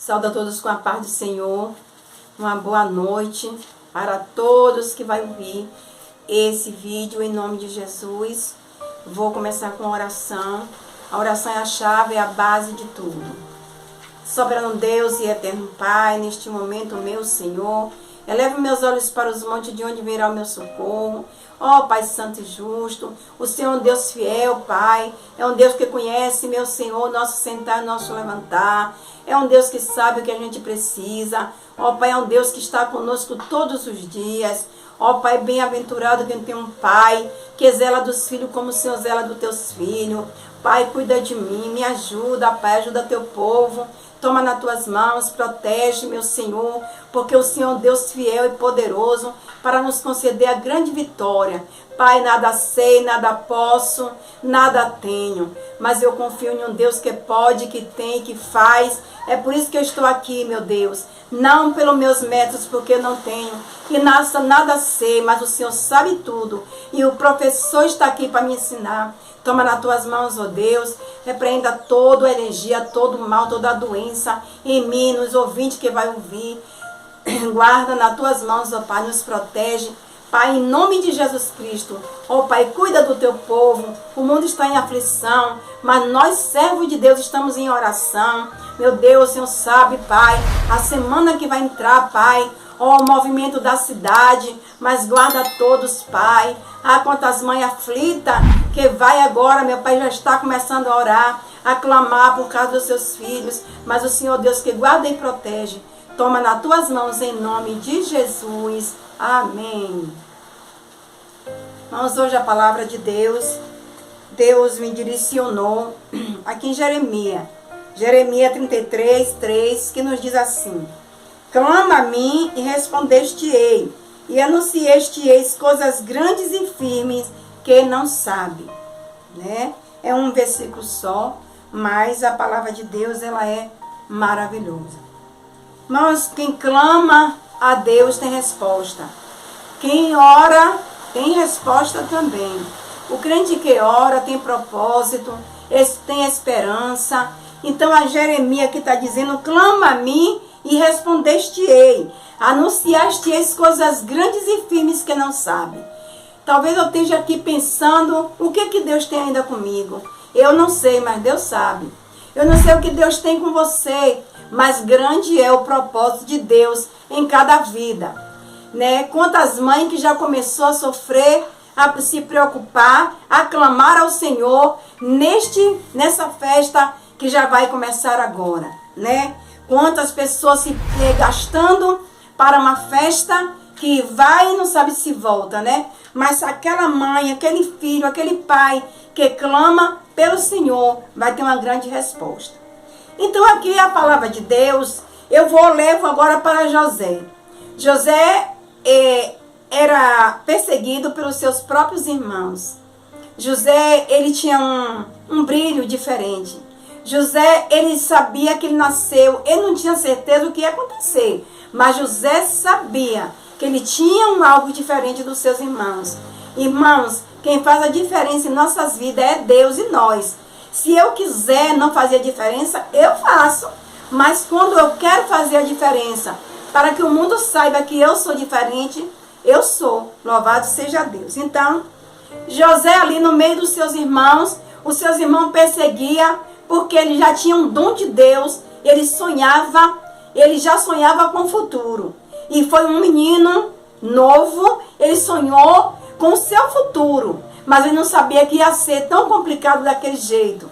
Saúdo a todos com a paz do Senhor. Uma boa noite para todos que vão ouvir esse vídeo em nome de Jesus. Vou começar com a oração. A oração é a chave, é a base de tudo. Soberano Deus e eterno Pai, neste momento, meu Senhor, elevo meus olhos para os montes de onde virá o meu socorro. Ó Pai Santo e Justo, o Senhor é um Deus fiel, Pai. É um Deus que conhece, meu Senhor, nosso sentar, nosso levantar. É um Deus que sabe o que a gente precisa. Ó Pai, é um Deus que está conosco todos os dias. Ó Pai, bem-aventurado quem tem um Pai que zela dos filhos como o Senhor zela dos teus filhos. Pai, cuida de mim, me ajuda, Pai, ajuda teu povo. Toma nas tuas mãos, protege, meu Senhor, porque o Senhor é um Deus fiel e poderoso para nos conceder a grande vitória. Pai, nada sei, nada posso, nada tenho, mas eu confio em um Deus que pode, que tem, que faz. É por isso que eu estou aqui, meu Deus. Não pelos meus métodos, porque eu não tenho. E nada sei, mas o Senhor sabe tudo. E o professor está aqui para me ensinar. Toma nas tuas mãos, ó Deus. Repreenda toda a energia, todo o mal, toda a doença em mim, nos ouvintes que vai ouvir. Guarda nas tuas mãos, ó Pai, nos protege. Pai, em nome de Jesus Cristo, ó Pai, cuida do teu povo. O mundo está em aflição, mas nós, servos de Deus, estamos em oração. Meu Deus, o Senhor sabe, Pai, a semana que vai entrar, Pai, ó, o movimento da cidade, mas guarda todos, Pai. Ah, quantas mães aflitas que vai agora, meu Pai, já está começando a orar, a clamar por causa dos seus filhos. Mas o Senhor Deus que guarda e protege, toma nas tuas mãos em nome de Jesus. Amém. Vamos hoje a palavra de Deus. Deus me direcionou aqui em Jeremias 33:3, que nos diz assim: clama a mim e respondeste-ei, e anuncieste-eis coisas grandes e firmes que não sabe. Né? É um versículo só, mas a palavra de Deus, ela é maravilhosa. Mas quem clama a Deus tem resposta. Quem ora tem resposta também. O crente que ora tem propósito, tem esperança. Então a Jeremias que está dizendo: clama a mim e respondeste-ei, anunciaste-eis coisas grandes e firmes que não sabe. Talvez eu esteja aqui pensando: o que Deus tem ainda comigo? Eu não sei, mas Deus sabe. Eu não sei o que Deus tem com você, mas grande é o propósito de Deus em cada vida. Né? Quantas mães que já começou a sofrer, a se preocupar, a clamar ao Senhor nessa festa que já vai começar agora, né? Quantas pessoas se gastando para uma festa que vai e não sabe se volta, né? Mas aquela mãe, aquele filho, aquele pai que clama pelo Senhor vai ter uma grande resposta. Então aqui a palavra de Deus, levo agora para José. José era perseguido pelos seus próprios irmãos. José, ele tinha um brilho diferente. José, ele sabia que ele nasceu, ele não tinha certeza do que ia acontecer, mas José sabia que ele tinha algo diferente dos seus irmãos. Irmãos, quem faz a diferença em nossas vidas é Deus e nós. Se eu quiser não fazer a diferença, eu faço. Mas quando eu quero fazer a diferença, para que o mundo saiba que eu sou diferente, eu sou. Louvado seja Deus. Então, José ali no meio dos seus irmãos, os seus irmãos perseguiam, porque ele já tinha um dom de Deus, ele já sonhava com o futuro. E foi um menino novo, ele sonhou com o seu futuro, mas ele não sabia que ia ser tão complicado daquele jeito.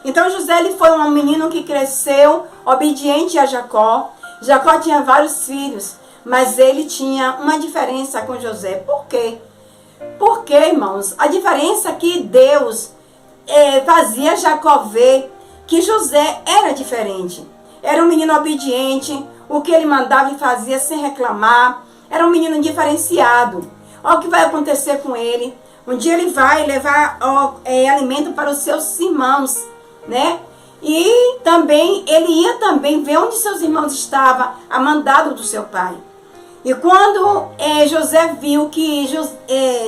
Então José, ele foi um menino que cresceu obediente a Jacó. Jacó tinha vários filhos, mas ele tinha uma diferença com José. Por quê? Porque, irmãos, a diferença é que Deus fazia Jacó ver que José era diferente. Era um menino obediente, o que ele mandava e fazia sem reclamar. Era um menino diferenciado. Olha o que vai acontecer com ele. Um dia ele vai levar alimento para os seus irmãos, né? E também ele ia também ver onde seus irmãos estavam, a mandado do seu pai. E quando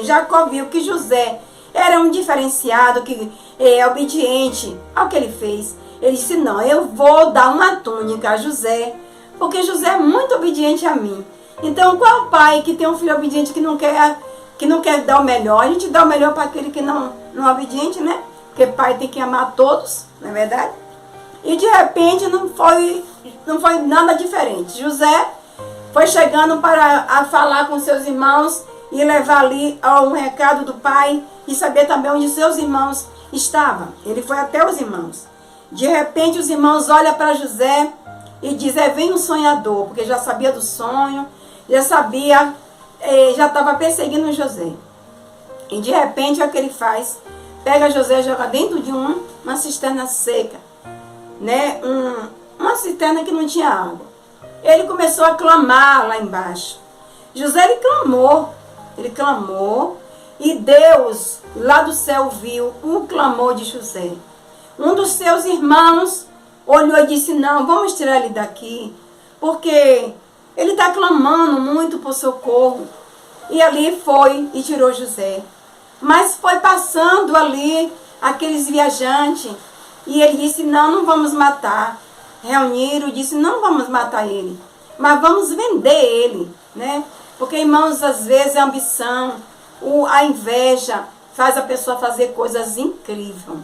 Jacó viu que José era um diferenciado, que obediente ao que ele fez, Ele disse, não, eu vou dar uma túnica a José, porque José é muito obediente a mim. Então, qual pai que tem um filho obediente que não quer dar o melhor? A gente dá o melhor para aquele que não é obediente, né? Porque pai tem que amar todos, não é verdade? E de repente não foi nada diferente. José foi chegando para falar com seus irmãos e levar ali um recado do pai e saber também onde seus irmãos estavam. Ele foi até os irmãos. De repente os irmãos olham para José e dizem, vem um sonhador, porque já sabia do sonho, já sabia, já estava perseguindo José. E de repente o que ele faz? Pega José e joga dentro de uma cisterna seca, né? Uma cisterna que não tinha água. Ele começou a clamar lá embaixo. José, ele clamou, e Deus lá do céu viu o clamor de José. Um dos seus irmãos olhou e disse, não, vamos tirar ele daqui, porque ele está clamando muito por socorro. E ali foi e tirou José. Mas foi passando ali aqueles viajantes, e ele disse, não vamos matar. Reuniram e disse, não vamos matar ele, mas vamos vender ele, né? Porque, irmãos, às vezes a ambição, a inveja faz a pessoa fazer coisas incríveis.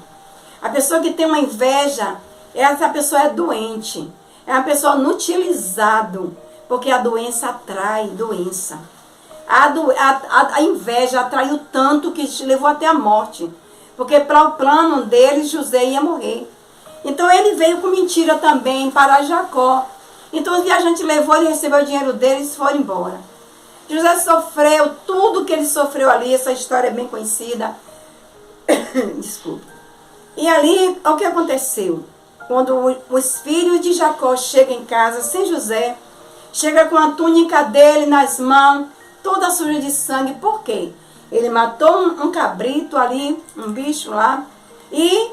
A pessoa que tem uma inveja, essa pessoa é doente, é uma pessoa inutilizada, porque a doença atrai doença. A inveja atraiu tanto que levou até a morte, porque para o plano dele, José ia morrer. Então ele veio com mentira também para Jacó. Então os viajantes levou, ele recebeu o dinheiro deles e foram embora. José sofreu tudo que ele sofreu ali, essa história é bem conhecida. Desculpa. E ali, o que aconteceu? Quando os filhos de Jacó chegam em casa sem José, chega com a túnica dele nas mãos, toda suja de sangue. Por quê? Ele matou um cabrito ali, um bicho lá, e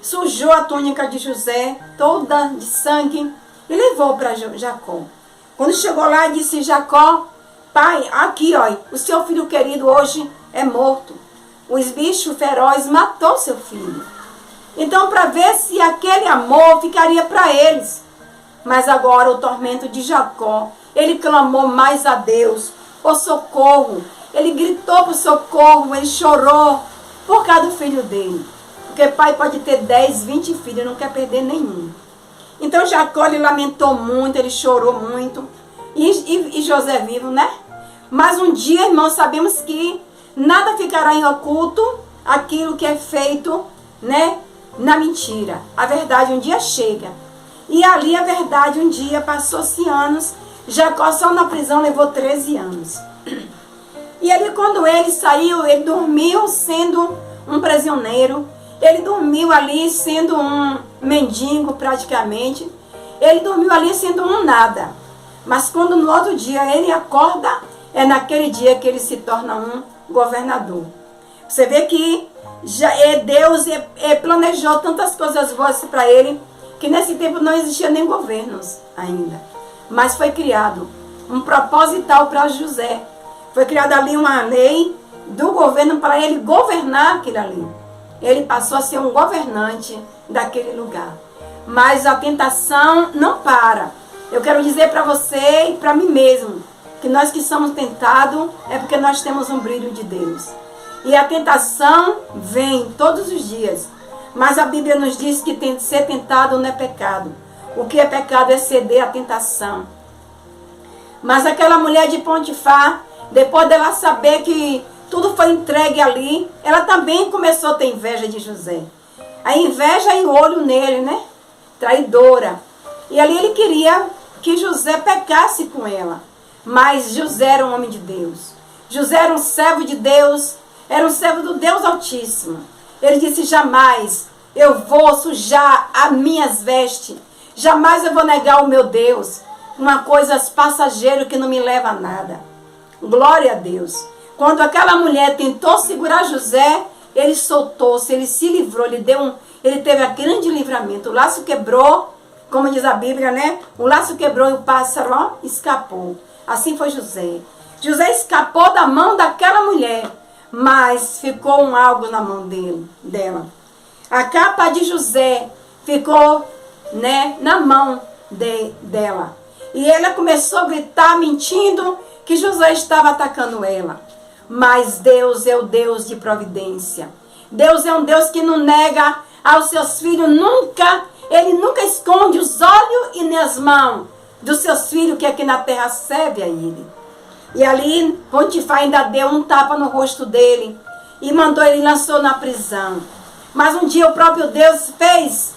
sujou a túnica de José, toda de sangue, e levou para Jacó. Quando chegou lá, disse, Jacó, pai, aqui, ó, o seu filho querido hoje é morto. Os bichos ferozes matou seu filho. Então, para ver se aquele amor ficaria para eles. Mas agora o tormento de Jacó, ele clamou mais a Deus, por socorro. Ele gritou por socorro, ele chorou por causa do filho dele. Porque pai pode ter 10, 20 filhos e não quer perder nenhum. Então Jacó, ele lamentou muito, ele chorou muito. E José vivo, né? Mas um dia, irmãos, sabemos que nada ficará em oculto aquilo que é feito, né? Na mentira. A verdade um dia chega. E ali a verdade um dia, passou-se anos. Jacó só na prisão levou 13 anos. E ali quando ele saiu, ele dormiu sendo um prisioneiro. Ele dormiu ali sendo um mendigo praticamente. Ele dormiu ali sendo um nada. Mas quando no outro dia ele acorda, é naquele dia que ele se torna um governador. Você vê que Deus planejou tantas coisas boas para ele, que nesse tempo não existia nem governos ainda. Mas foi criado um proposital para José. Foi criada ali uma lei do governo para ele governar aquilo ali. Ele passou a ser um governante daquele lugar. Mas a tentação não para. Eu quero dizer para você e para mim mesmo, que nós que somos tentados é porque nós temos um brilho de Deus. E a tentação vem todos os dias. Mas a Bíblia nos diz que ser tentado não é pecado. O que é pecado é ceder à tentação. Mas aquela mulher de Potifar, depois dela saber que tudo foi entregue ali, ela também começou a ter inveja de José. A inveja e o olho nele, né? Traidora. E ali ele queria que José pecasse com ela. Mas José era um homem de Deus. José era um servo de Deus. Era um servo do Deus Altíssimo. Ele disse, jamais eu vou sujar as minhas vestes. Jamais eu vou negar o meu Deus. Uma coisa passageira que não me leva a nada. Glória a Deus. Quando aquela mulher tentou segurar José, ele soltou-se, ele se livrou, ele teve a grande livramento. O laço quebrou, como diz a Bíblia, né? O laço quebrou e o pássaro, ó, escapou. Assim foi José. José escapou da mão daquela mulher, mas ficou algo na mão dela. A capa de José ficou, né, na mão dela. E ela começou a gritar, mentindo, que José estava atacando ela. Mas Deus é o Deus de providência. Deus é um Deus que não nega aos seus filhos nunca. Ele nunca esconde os olhos e nem as mãos dos seus filhos que aqui na terra serve a ele. E ali Potifar ainda deu um tapa no rosto dele e mandou ele, lançou na prisão. Mas um dia o próprio Deus fez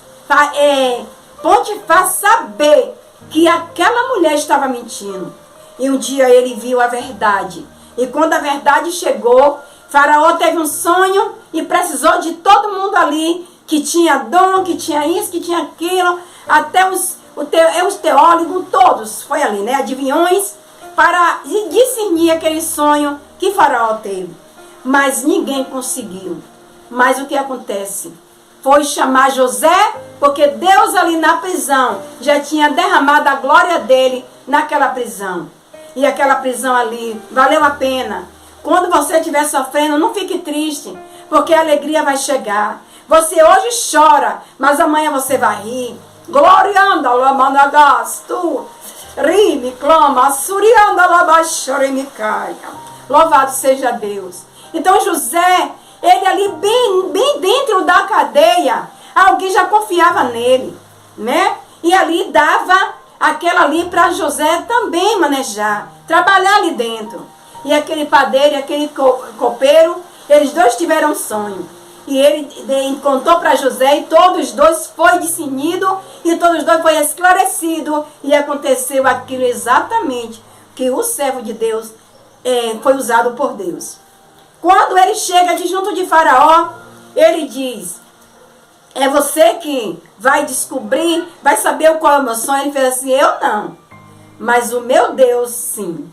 Potifar saber que aquela mulher estava mentindo. E um dia ele viu a verdade. E quando a verdade chegou, Faraó teve um sonho e precisou de todo mundo ali que tinha dom, que tinha isso, que tinha aquilo, até os teólogos, todos, foi ali, né? Adivinhões, para discernir aquele sonho que Faraó teve. Mas ninguém conseguiu. Mas o que acontece? Foi chamar José, porque Deus ali na prisão já tinha derramado a glória dele naquela prisão. E aquela prisão ali valeu a pena. Quando você estiver sofrendo, não fique triste, porque a alegria vai chegar. Você hoje chora, mas amanhã você vai rir. Glorianda, lamandagastu, rime, clama, surianda, labachoremicaia. Louvado seja Deus. Então José, ele ali bem dentro da cadeia, alguém já confiava nele, né? E ali dava aquela ali para José também manejar, trabalhar ali dentro. E aquele padeiro e aquele copeiro, eles dois tiveram um sonho. E ele contou para José e todos os dois foi discernido e todos os dois foi esclarecido. E aconteceu aquilo exatamente que o servo de Deus foi usado por Deus. Quando ele chega de junto de Faraó, ele diz: é você que vai descobrir, vai saber qual é o meu sonho. Ele fez assim: eu não, mas o meu Deus sim.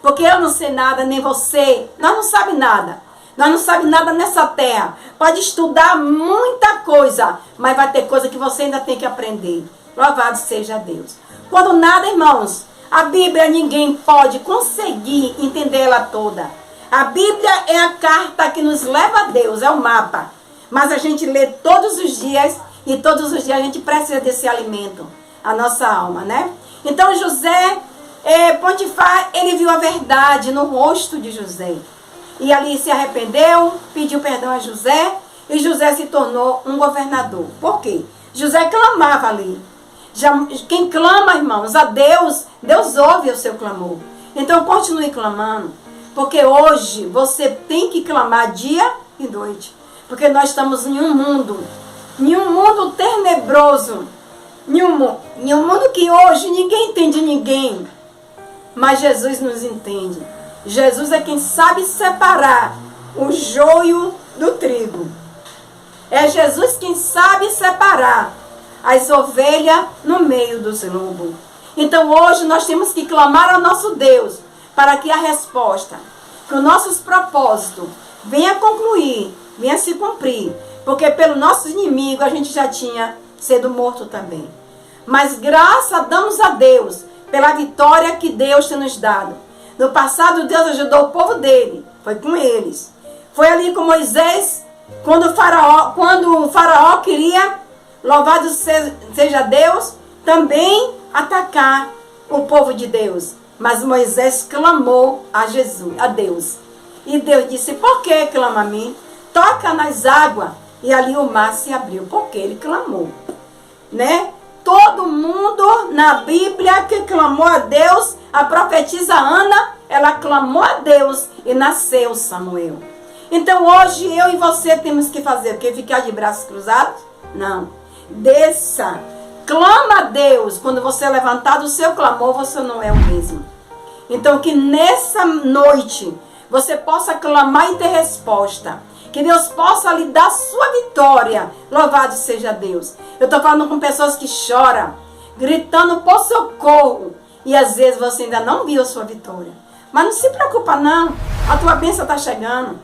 Porque eu não sei nada, nem você, nós não sabemos nada. Nós não sabemos nada nessa terra. Pode estudar muita coisa, mas vai ter coisa que você ainda tem que aprender. Louvado seja Deus. Quando nada, irmãos, a Bíblia ninguém pode conseguir entender ela toda. A Bíblia é a carta que nos leva a Deus, é o mapa. Mas a gente lê todos os dias e todos os dias a gente precisa desse alimento, a nossa alma, né? Então José, Potifar, ele viu a verdade no rosto de José. E ali se arrependeu, pediu perdão a José e José se tornou um governador. Por quê? José clamava ali. Quem clama, irmãos, a Deus, Deus ouve o seu clamor. Então continue clamando, porque hoje você tem que clamar dia e noite. Porque nós estamos em um mundo tenebroso, em um mundo que hoje ninguém entende ninguém, mas Jesus nos entende. Jesus é quem sabe separar o joio do trigo. É Jesus quem sabe separar as ovelhas no meio dos lobos. Então hoje nós temos que clamar ao nosso Deus para que a resposta, que os nossos propósitos venha concluir, venha se cumprir. Porque pelo nosso inimigo a gente já tinha sido morto também. Mas graças damos a Deus pela vitória que Deus tem nos dado. No passado, Deus ajudou o povo dele. Foi com eles. Foi ali com Moisés, quando o faraó queria, louvado seja Deus, também atacar o povo de Deus. Mas Moisés clamou a Deus. E Deus disse: por que clama a mim? Toca nas águas. E ali o mar se abriu. Porque ele clamou. Né? Todo mundo na Bíblia que clamou a Deus, a profetisa Ana, ela clamou a Deus e nasceu Samuel. Então hoje eu e você temos que fazer o quê? Ficar de braços cruzados? Não. Desça. Clama a Deus. Quando você levantar do seu clamor, você não é o mesmo. Então que nessa noite você possa clamar e ter resposta. Que Deus possa lhe dar sua vitória. Louvado seja Deus. Eu estou falando com pessoas que choram, gritando por socorro. E às vezes você ainda não viu a sua vitória. Mas não se preocupa não. A tua bênção está chegando.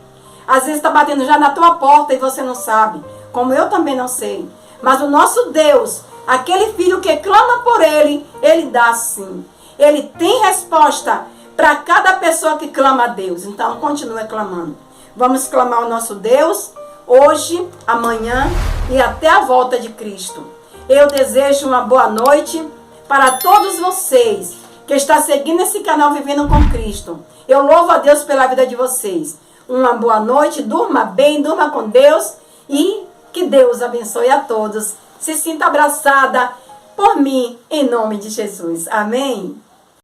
Às vezes está batendo já na tua porta e você não sabe. Como eu também não sei. Mas o nosso Deus, aquele filho que clama por ele, ele dá sim. Ele tem resposta para cada pessoa que clama a Deus. Então continue clamando. Vamos clamar ao nosso Deus. hoje, amanhã e até a volta de Cristo. Eu desejo uma boa noite para todos vocês que estão seguindo esse canal Vivendo com Cristo. Eu louvo a Deus pela vida de vocês. Uma boa noite, durma bem, durma com Deus e que Deus abençoe a todos. Se sinta abraçada por mim, em nome de Jesus. Amém?